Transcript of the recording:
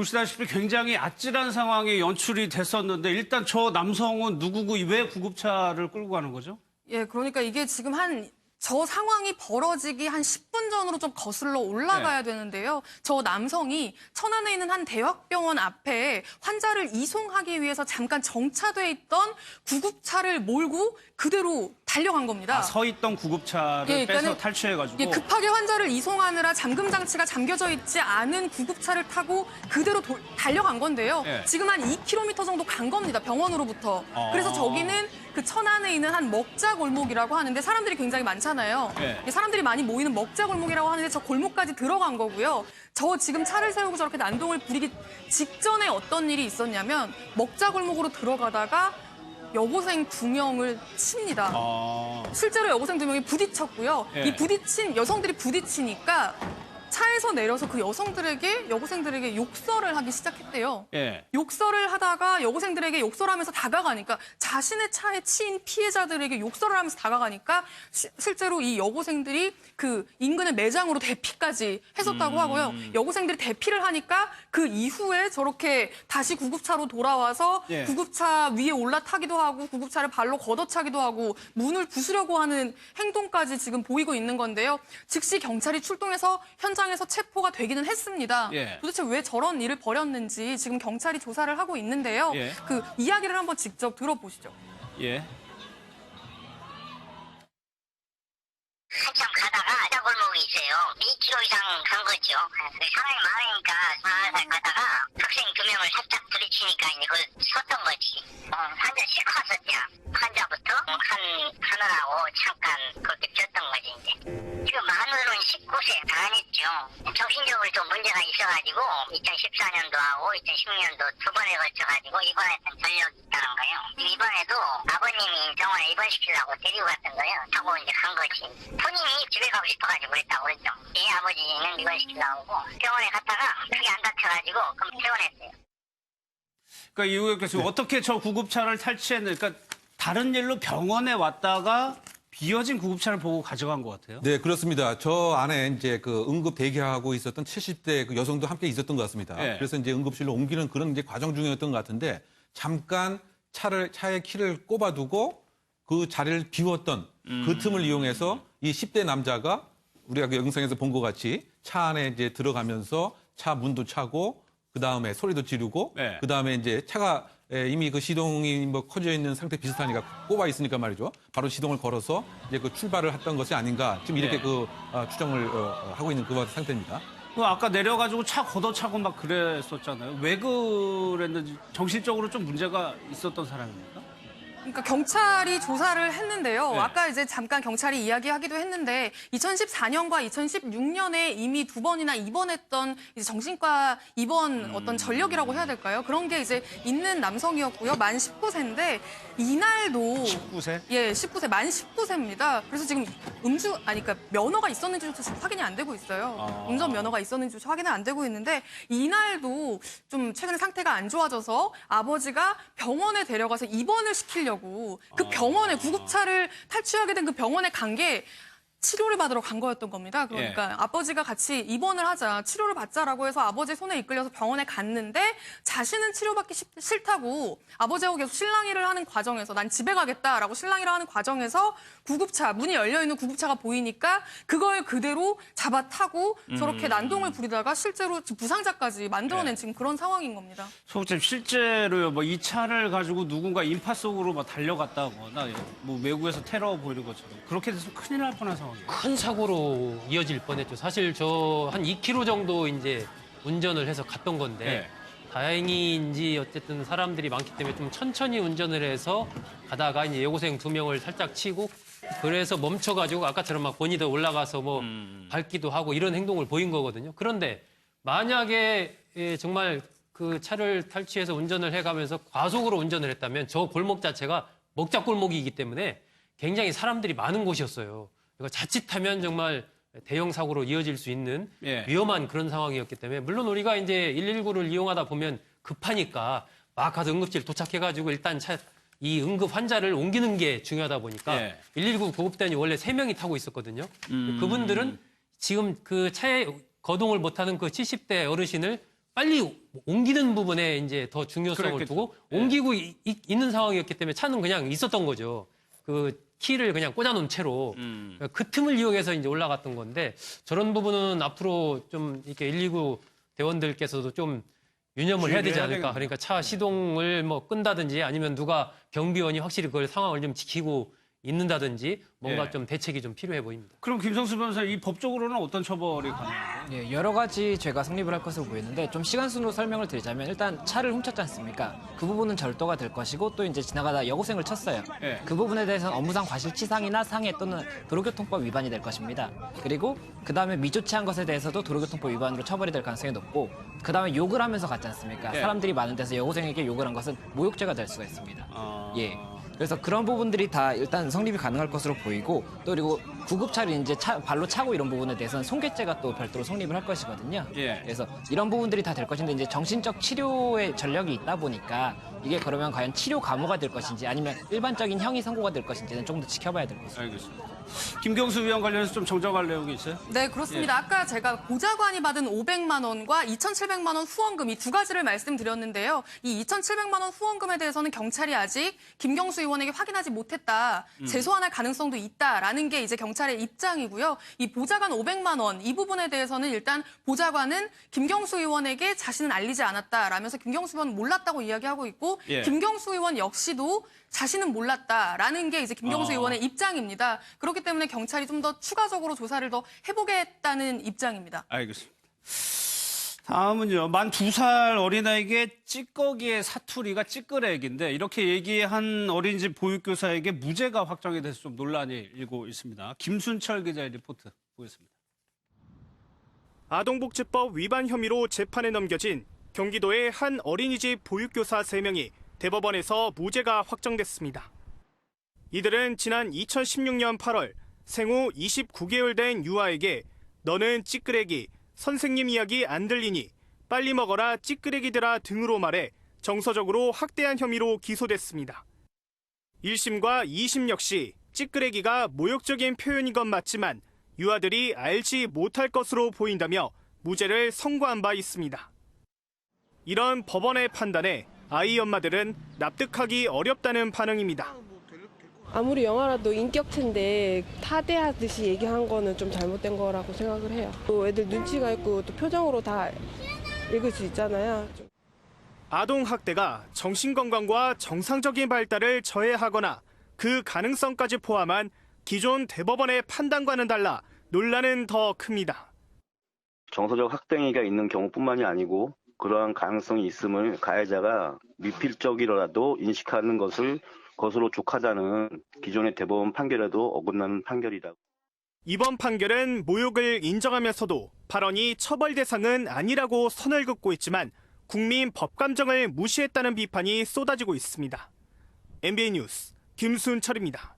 보시다시피 굉장히 아찔한 상황이 연출이 됐었는데 일단 저 남성은 누구고 왜 구급차를 끌고 가는 거죠? 예, 그러니까 이게 지금 저 상황이 벌어지기 한 10분 전으로 좀 거슬러 올라가야 되는데요. 저 남성이 천안에 있는 한 대학병원 앞에 환자를 이송하기 위해서 잠깐 정차돼 있던 구급차를 몰고 그대로 달려간 겁니다. 서 있던 구급차를 예, 빼서 탈취해가지고. 예, 급하게 환자를 이송하느라 잠금 장치가 잠겨져 있지 않은 구급차를 타고 그대로 달려간 건데요. 예. 지금 한 2km 정도 간 겁니다. 병원으로부터. 그래서 저기는 그 천안에 있는 한 먹자 골목이라고 하는데 사람들이 굉장히 많잖아요. 예. 사람들이 많이 모이는 먹자 골목이라고 하는데 저 골목까지 들어간 거고요. 저 지금 차를 세우고 저렇게 난동을 부리기 직전에 어떤 일이 있었냐면 먹자 골목으로 들어가다가 여고생 2명을 칩니다. 실제로 여고생 2명이 부딪혔고요. 예. 이 부딪힌 여성들이 부딪히니까 차에서 내려서 그 여고생들에게 욕설을 하기 시작했대요. 예. 욕설을 하다가 여고생들에게 욕설하면서 다가가니까 자신의 차에 치인 피해자들에게 욕설을 하면서 다가가니까 실제로 이 여고생들이 그 인근의 매장으로 대피까지 했었다고 하고요. 여고생들이 대피를 하니까 그 이후에 저렇게 다시 구급차로 돌아와서 예. 구급차 위에 올라타기도 하고 구급차를 발로 걷어차기도 하고 문을 부수려고 하는 행동까지 지금 보이고 있는 건데요. 즉시 경찰이 출동해서 현장에서 체포가 되기는 했습니다. 예. 도대체 왜 저런 일을 벌였는지 지금 경찰이 조사를 하고 있는데요. 예. 그 이야기를 한번 직접 들어보시죠. 예. 한참 가다가 골목이 있어요. 2km 이상 간 거죠. 사람이 많으니까 살살 가다가 학생 2명을 살짝 부딪히니까 이제 그걸 섰던 거지. 환자 싣고 왔었죠. 환자부터 하느라고 잠깐 그렇게 폈던 거지 이제. 지금 만으로는 19세 다 했죠. 정신적으로 좀 문제가 있어가지고 2014년도 하고 2016년도 2번에 걸쳐가지고 입원했던 전력이 있다는 거예요. 이번에도 아버님이 병원에 입원시키려고 데리고 갔던 거예요. 타고 이제 간 거지. 본인이 집에 가고 싶어가지고 그랬다고 그랬죠. 예, 아버지는 입원시키려고 병원에 갔다가 크게 안 다쳐가지고 그럼 퇴원했어요. 그러니까 이후에 교수님 어떻게 저 구급차를 탈취했는지, 그러니까 다른 일로 병원에 왔다가 비어진 구급차를 보고 가져간 것 같아요. 네, 그렇습니다. 저 안에 이제 그 응급 대기하고 있었던 70대 그 여성도 함께 있었던 것 같습니다. 예. 그래서 이제 응급실로 옮기는 그런 이제 과정 중이었던 것 같은데 잠깐 차의 키를 꼽아두고 그 자리를 비웠던 그 틈을 이용해서 이 10대 남자가 우리가 그 영상에서 본 것 같이 차 안에 이제 들어가면서 차 문도 차고 그 다음에 소리도 지르고 네. 그 다음에 이제 차가 이미 그 시동이 뭐 커져 있는 상태 비슷하니까 꼽아 있으니까 말이죠. 바로 시동을 걸어서 이제 그 출발을 했던 것이 아닌가 지금 이렇게 네. 추정을 하고 있는 그 상태입니다. 아까 내려가지고 차 걷어차고 막 그랬었잖아요. 왜 그랬는지 정신적으로 좀 문제가 있었던 사람입니까? 그러니까 경찰이 조사를 했는데요. 네. 아까 이제 잠깐 경찰이 이야기하기도 했는데 2014년과 2016년에 이미 2번이나 입원했던 이제 정신과 입원 어떤 전력이라고 해야 될까요? 그런 게 이제 있는 남성이었고요. 만 19세인데 이날도 19세? 예, 19세, 만 19세입니다. 그래서 지금 그러니까 면허가 있었는지조차 지금 확인이 안 되고 있어요. 운전 면허가 있었는지조차 확인이 안 되고 있는데 이날도 좀 최근에 상태가 안 좋아져서 아버지가 병원에 데려가서 입원을 시키려고 그 병원에 구급차를 탈취하게 된 그 병원에 간 게 치료를 받으러 간 거였던 겁니다. 그러니까 아버지가 같이 입원을 하자, 치료를 받자라고 해서 아버지 손에 이끌려서 병원에 갔는데 자신은 치료받기 싫다고 아버지하고 계속 실랑이를 하는 과정에서 난 집에 가겠다라고 실랑이를 하는 과정에서 구급차, 문이 열려있는 구급차가 보이니까 그걸 그대로 잡아 타고 저렇게 난동을 부리다가 실제로 부상자까지 만들어낸 지금 그런 상황인 겁니다. 소장님 실제로요. 뭐 이 차를 가지고 누군가 인파 속으로 막 달려갔다거나 뭐 외국에서 테러 보이는 것처럼 그렇게 돼서 큰일 날 뻔한 상황이에요. 큰 사고로 이어질 뻔했죠. 사실 저 한 2km 정도 이제 운전을 해서 갔던 건데 네. 다행인지 어쨌든 사람들이 많기 때문에 좀 천천히 운전을 해서 가다가 이제 여고생 2명을 살짝 치고 그래서 멈춰가지고 아까처럼 막 본인도 올라가서 뭐 밟기도 하고 이런 행동을 보인 거거든요. 그런데 만약에 정말 그 차를 탈취해서 운전을 해가면서 과속으로 운전을 했다면 저 골목 자체가 먹자 골목이기 때문에 굉장히 사람들이 많은 곳이었어요. 그러니까 자칫하면 정말 대형 사고로 이어질 수 있는 예. 위험한 그런 상황이었기 때문에 물론 우리가 이제 119를 이용하다 보면 급하니까 막 가서 응급실 도착해가지고 일단 이 응급 환자를 옮기는 게 중요하다 보니까 예. 119 구급대원이 원래 3명이 타고 있었거든요. 그분들은 지금 그 차에 거동을 못하는 그 70대 어르신을 빨리 옮기는 부분에 이제 더 중요성을 그랬겠죠. 두고 예. 옮기고 있는 상황이었기 때문에 차는 그냥 있었던 거죠. 그 키를 그냥 꽂아놓은 채로 그 틈을 이용해서 이제 올라갔던 건데 저런 부분은 앞으로 좀 이렇게 119 대원들께서도 좀 유념을 해야 되지 주의를 해야 않을까. 되겠네요. 그러니까 차 시동을 뭐 끈다든지 아니면 누가 경비원이 확실히 그걸 상황을 좀 지키고 있는다든지 뭔가 예. 좀 대책이 좀 필요해 보입니다. 그럼 김성수 변호사 이 법적으로는 어떤 처벌이 가능한가요? 예, 여러 가지 죄가 성립을 할 것으로 보이는데 좀 시간 순으로 설명을 드리자면 일단 차를 훔쳤지 않습니까? 그 부분은 절도가 될 것이고 또 이제 지나가다 여고생을 쳤어요. 예. 그 부분에 대해서는 업무상 과실치상이나 상해 또는 도로교통법 위반이 될 것입니다. 그리고 그 다음에 미조치한 것에 대해서도 도로교통법 위반으로 처벌이 될 가능성이 높고 그 다음에 욕을 하면서 갔지 않습니까? 예. 사람들이 많은 데서 여고생에게 욕을 한 것은 모욕죄가 될 수가 있습니다. 아. 예. 그래서 그런 부분들이 다 일단 성립이 가능할 것으로 보이고 또 그리고 구급차를 이제 발로 차고 이런 부분에 대해서는 손괴죄가 또 별도로 성립을 할 것이거든요. 예. 그래서 이런 부분들이 다 될 것인데 이제 정신적 치료에 전력이 있다 보니까 이게 그러면 과연 치료 감호가 될 것인지 아니면 일반적인 형이 선고가 될 것인지는 좀 더 지켜봐야 될 것입니다. 알겠습니다. 김경수 위원 관련해서 좀 정정할 내용이 있어요? 네, 그렇습니다. 아까 제가 보좌관이 받은 500만 원과 2,700만 원 후원금 이 두 가지를 말씀드렸는데요. 이 2,700만 원 후원금에 대해서는 경찰이 아직 김경수 의원에게 확인하지 못했다. 재소환할 가능성도 있다라는 게 이제 경찰의 입장이고요. 이 보좌관 500만 원 이 부분에 대해서는 일단 보좌관은 김경수 의원에게 자신은 알리지 않았다라면서 김경수 의원은 몰랐다고 이야기하고 있고 예. 김경수 의원 역시도 자신은 몰랐다라는 게 이제 김경수 의원의 입장입니다. 그렇기 때문에 경찰이 좀 더 추가적으로 조사를 더 해보겠다는 입장입니다. 알겠습니다. 다음은요. 만 2살 어린아이에게 찌꺼기의 사투리가 찌끄레기인데 이렇게 얘기한 어린이집 보육교사에게 무죄가 확정이 돼서 좀 논란이 일고 있습니다. 김순철 기자의 리포트 보겠습니다. 아동복지법 위반 혐의로 재판에 넘겨진 경기도의 한 어린이집 보육교사 3명이 대법원에서 무죄가 확정됐습니다. 이들은 지난 2016년 8월 생후 29개월 된 유아에게 너는 찌끄레기, 선생님 이야기 안 들리니 빨리 먹어라 찌끄레기들아 등으로 말해 정서적으로 학대한 혐의로 기소됐습니다. 1심과 2심 역시 찌끄레기가 모욕적인 표현인 건 맞지만 유아들이 알지 못할 것으로 보인다며 무죄를 선고한 바 있습니다. 이런 법원의 판단에 아이 엄마들은 납득하기 어렵다는 반응입니다. 아무리 영화라도 인격체인데 타대하듯이 얘기한 거는 좀 잘못된 거라고 생각을 해요. 또 애들 눈치가 있고 또 표정으로 다 읽을 수 있잖아요. 아동학대가 정신건강과 정상적인 발달을 저해하거나 그 가능성까지 포함한 기존 대법원의 판단과는 달라 논란은 더 큽니다. 정서적 학대행위가 있는 경우뿐만이 아니고 그러한 가능성이 있음을 가해자가 미필적이라도 인식하는 것으로 족하다는 기존의 대법원 판결에도 어긋나는 판결이다. 이번 판결은 모욕을 인정하면서도 발언이 처벌 대상은 아니라고 선을 긋고 있지만 국민 법감정을 무시했다는 비판이 쏟아지고 있습니다. MBN 뉴스 김순철입니다.